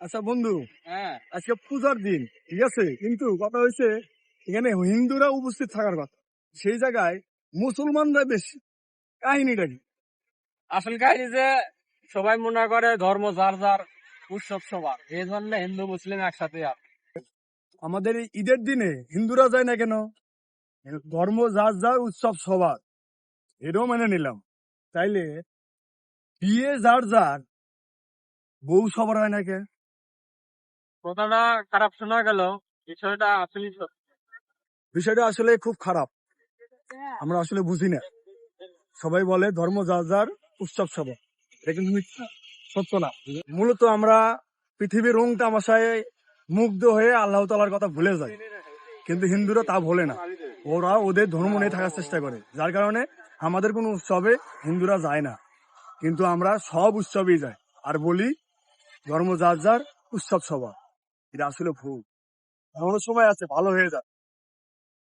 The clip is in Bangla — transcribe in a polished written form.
আচ্ছা বন্ধু, হ্যাঁ, আজকে পূজার দিন, ঠিক আছে, কিন্তু কথা হয়েছে এখানে হিন্দুরা উপস্থিত থাকার কথা, সেই জায়গায় মুসলমানরা বেশি। কাহিনীটা কি? আসল কাহিনী যে সবাই মনে করে ধর্ম যার যার, উৎসব সবার, এই জন্য হিন্দু মুসলিম একসাথে আছে। আমাদের এই ঈদের দিনে হিন্দুরা যায় না কেন? ধর্ম যার যার, উৎসব সবার, এটাও মেনে নিলাম। তাইলে বিয়ে যার যার, বউ সবার হয় না কে? কথাটা খারাপ শোনা গেল, বিষয়টা আসলে বিষয়টা আসলে খুব খারাপ। আমরা আসলে বুঝি না। সবাই বলে ধর্ম যার যার, উৎসব সবার, এটা কিন্তু মিথ্যা, সত্য না। মূলত আমরা পৃথিবীর রং তামাশায় মুগ্ধ হয়ে আল্লাহ তাআলার কথা ভুলে যাই, কিন্তু হিন্দুরা তা ভোলে না। ওরা ওদের ধর্ম নিয়ে থাকার চেষ্টা করে, যার কারণে আমাদের কোনো উৎসবে হিন্দুরা যায় না, কিন্তু আমরা সব উৎসবেই যাই আর বলি ধর্ম যার যার, উৎসব সবার। এটা আসলে ভুল। এমন সময় আছে ভালো হয়ে যায়।